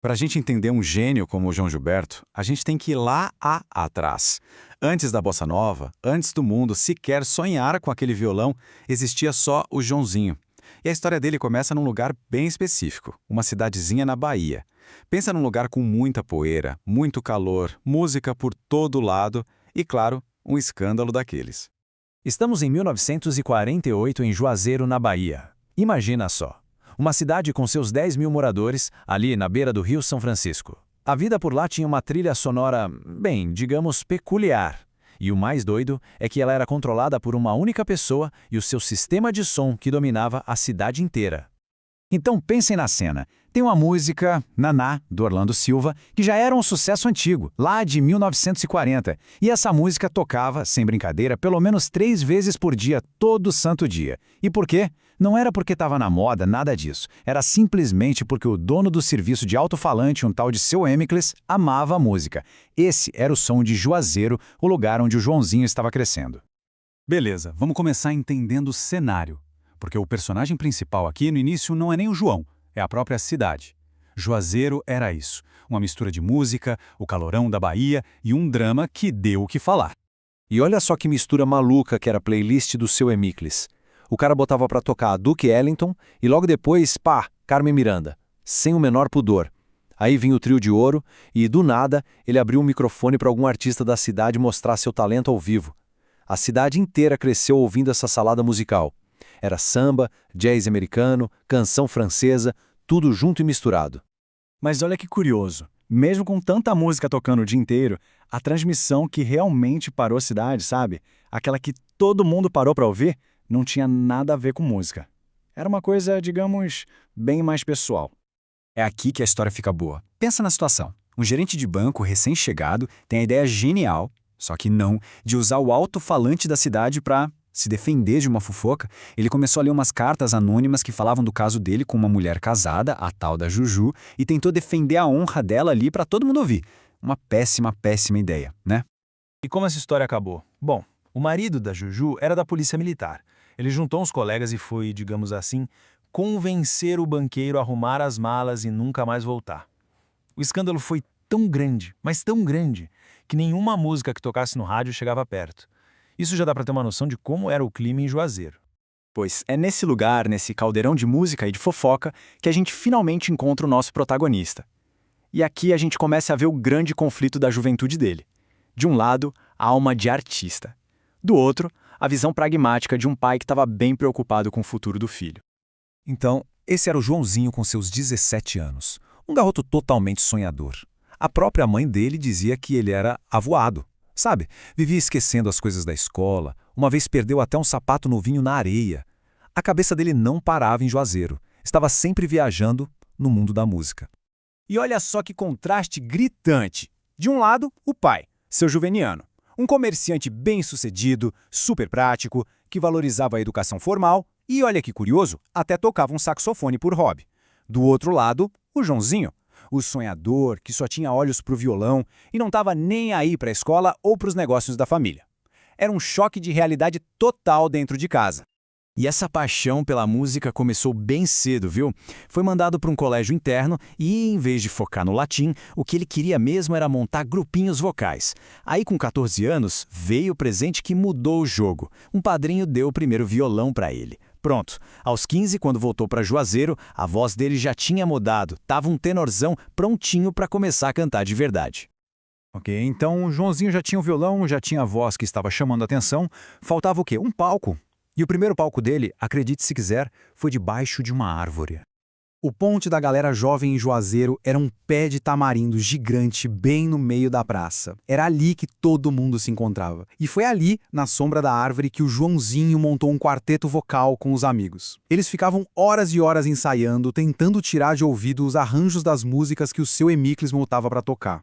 Para a gente entender um gênio como o João Gilberto, a gente tem que ir atrás. Antes da Bossa Nova, antes do mundo sequer sonhar com aquele violão, existia só o Joãozinho. E a história dele começa num lugar bem específico, uma cidadezinha na Bahia. Pensa num lugar com muita poeira, muito calor, música por todo lado e, claro, um escândalo daqueles. Estamos em 1948 em Juazeiro, na Bahia. Imagina só. Uma cidade com seus 10 mil moradores, ali na beira do Rio São Francisco. A vida por lá tinha uma trilha sonora, bem, digamos, peculiar. E o mais doido é que ela era controlada por uma única pessoa e o seu sistema de som que dominava a cidade inteira. Então pensem na cena. Tem uma música, Naná, do Orlando Silva, que já era um sucesso antigo, lá de 1940. E essa música tocava, sem brincadeira, pelo menos 3 vezes por dia, todo santo dia. E por quê? Não era porque estava na moda, nada disso. Era simplesmente porque o dono do serviço de alto-falante, um tal de Seu Emicles, amava a música. Esse era o som de Juazeiro, o lugar onde o Joãozinho estava crescendo. Beleza, vamos começar entendendo o cenário. Porque o personagem principal aqui no início não é nem o João, é a própria cidade. Juazeiro era isso, uma mistura de música, o calorão da Bahia e um drama que deu o que falar. E olha só que mistura maluca que era a playlist do Seu Emicles. O cara botava pra tocar a Duke Ellington e logo depois, pá, Carmen Miranda, sem o menor pudor. Aí vinha o Trio de Ouro e, do nada, ele abriu um microfone para algum artista da cidade mostrar seu talento ao vivo. A cidade inteira cresceu ouvindo essa salada musical. Era samba, jazz americano, canção francesa, tudo junto e misturado. Mas olha que curioso, mesmo com tanta música tocando o dia inteiro, a transmissão que realmente parou a cidade, sabe? Aquela que todo mundo parou para ouvir, não tinha nada a ver com música. Era uma coisa, digamos, bem mais pessoal. É aqui que a história fica boa. Pensa na situação. Um gerente de banco recém-chegado tem a ideia genial, só que não, de usar o alto-falante da cidade para se defender de uma fofoca. Ele começou a ler umas cartas anônimas que falavam do caso dele com uma mulher casada, a tal da Juju, e tentou defender a honra dela ali para todo mundo ouvir. Uma péssima, péssima ideia, né? E como essa história acabou? Bom, o marido da Juju era da polícia militar. Ele juntou uns colegas e foi, digamos assim, convencer o banqueiro a arrumar as malas e nunca mais voltar. O escândalo foi tão grande, mas tão grande, que nenhuma música que tocasse no rádio chegava perto. Isso já dá para ter uma noção de como era o clima em Juazeiro. Pois é nesse lugar, nesse caldeirão de música e de fofoca, que a gente finalmente encontra o nosso protagonista. E aqui a gente começa a ver o grande conflito da juventude dele. De um lado, a alma de artista. Do outro, a visão pragmática de um pai que estava bem preocupado com o futuro do filho. Então, esse era o Joãozinho com seus 17 anos. Um garoto totalmente sonhador. A própria mãe dele dizia que ele era avoado. Sabe, vivia esquecendo as coisas da escola, uma vez perdeu até um sapato novinho na areia. A cabeça dele não parava em Juazeiro, estava sempre viajando no mundo da música. E olha só que contraste gritante. De um lado, o pai, seu Juveniano, um comerciante bem-sucedido, super prático, que valorizava a educação formal e, olha que curioso, até tocava um saxofone por hobby. Do outro lado, o Joãozinho, o sonhador que só tinha olhos para o violão e não estava nem aí para a escola ou para os negócios da família. Era um choque de realidade total dentro de casa. E essa paixão pela música começou bem cedo, viu? Foi mandado para um colégio interno e, em vez de focar no latim, o que ele queria mesmo era montar grupinhos vocais. Aí, com 14 anos, veio o presente que mudou o jogo. Um padrinho deu o primeiro violão para ele. Pronto, aos 15, quando voltou para Juazeiro, a voz dele já tinha mudado, tava um tenorzão prontinho para começar a cantar de verdade. Ok, então o Joãozinho já tinha o violão, já tinha a voz que estava chamando a atenção, faltava o quê? Um palco. E o primeiro palco dele, acredite se quiser, foi debaixo de uma árvore. O ponte da galera jovem em Juazeiro era um pé de tamarindo gigante bem no meio da praça. Era ali que todo mundo se encontrava. E foi ali, na sombra da árvore, que o Joãozinho montou um quarteto vocal com os amigos. Eles ficavam horas e horas ensaiando, tentando tirar de ouvido os arranjos das músicas que o Seu Emicles montava para tocar.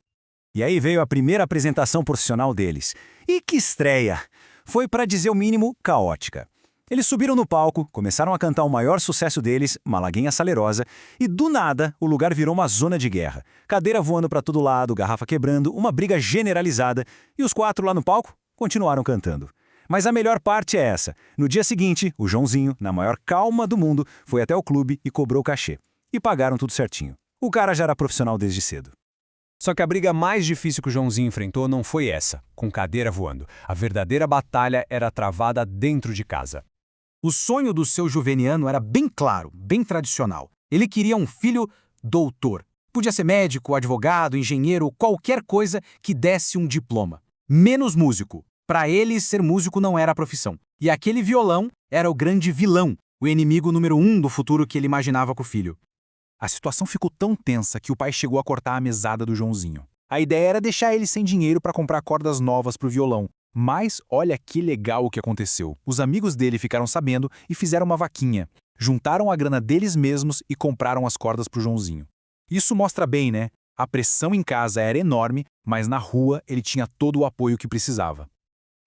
E aí veio a primeira apresentação profissional deles. E que estreia! Foi, para dizer o mínimo, caótica. Eles subiram no palco, começaram a cantar o maior sucesso deles, Malaguinha Salerosa, e do nada o lugar virou uma zona de guerra. Cadeira voando para todo lado, garrafa quebrando, uma briga generalizada, e os 4 lá no palco continuaram cantando. Mas a melhor parte é essa. No dia seguinte, o Joãozinho, na maior calma do mundo, foi até o clube e cobrou o cachê. E pagaram tudo certinho. O cara já era profissional desde cedo. Só que a briga mais difícil que o Joãozinho enfrentou não foi essa, com cadeira voando. A verdadeira batalha era travada dentro de casa. O sonho do seu juveniano era bem claro, bem tradicional. Ele queria um filho doutor. Podia ser médico, advogado, engenheiro, qualquer coisa que desse um diploma. Menos músico. Para ele, ser músico não era a profissão. E aquele violão era o grande vilão, o inimigo número 1 do futuro que ele imaginava com o filho. A situação ficou tão tensa que o pai chegou a cortar a mesada do Joãozinho. A ideia era deixar ele sem dinheiro para comprar cordas novas para o violão. Mas olha que legal o que aconteceu. Os amigos dele ficaram sabendo e fizeram uma vaquinha. Juntaram a grana deles mesmos e compraram as cordas para o Joãozinho. Isso mostra bem, né? A pressão em casa era enorme, mas na rua ele tinha todo o apoio que precisava.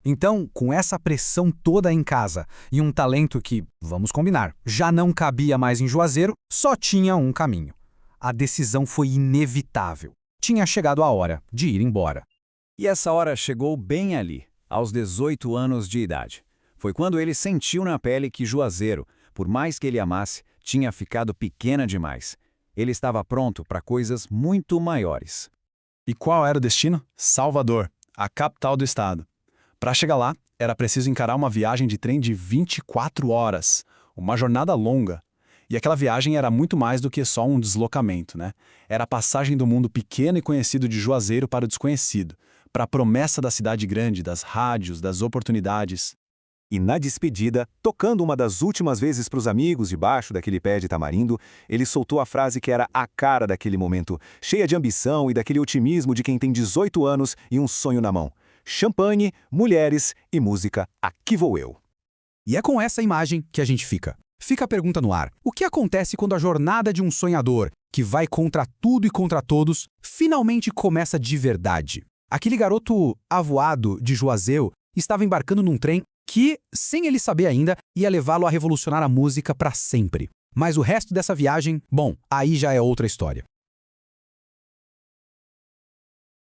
Então, com essa pressão toda em casa e um talento que, vamos combinar, já não cabia mais em Juazeiro, só tinha um caminho. A decisão foi inevitável. Tinha chegado a hora de ir embora. E essa hora chegou bem ali, aos 18 anos de idade. Foi quando ele sentiu na pele que Juazeiro, por mais que ele amasse, tinha ficado pequena demais. Ele estava pronto para coisas muito maiores. E qual era o destino? Salvador, a capital do estado. Para chegar lá, era preciso encarar uma viagem de trem de 24 horas, uma jornada longa. E aquela viagem era muito mais do que só um deslocamento, né? Era a passagem do mundo pequeno e conhecido de Juazeiro para o desconhecido, para a promessa da cidade grande, das rádios, das oportunidades. E na despedida, tocando uma das últimas vezes para os amigos debaixo daquele pé de tamarindo, ele soltou a frase que era a cara daquele momento, cheia de ambição e daquele otimismo de quem tem 18 anos e um sonho na mão. Champanhe, mulheres e música, aqui vou eu. E é com essa imagem que a gente fica. Fica a pergunta no ar. O que acontece quando a jornada de um sonhador, que vai contra tudo e contra todos, finalmente começa de verdade? Aquele garoto avoado de Juazeiro estava embarcando num trem que, sem ele saber ainda, ia levá-lo a revolucionar a música para sempre. Mas o resto dessa viagem, bom, aí já é outra história.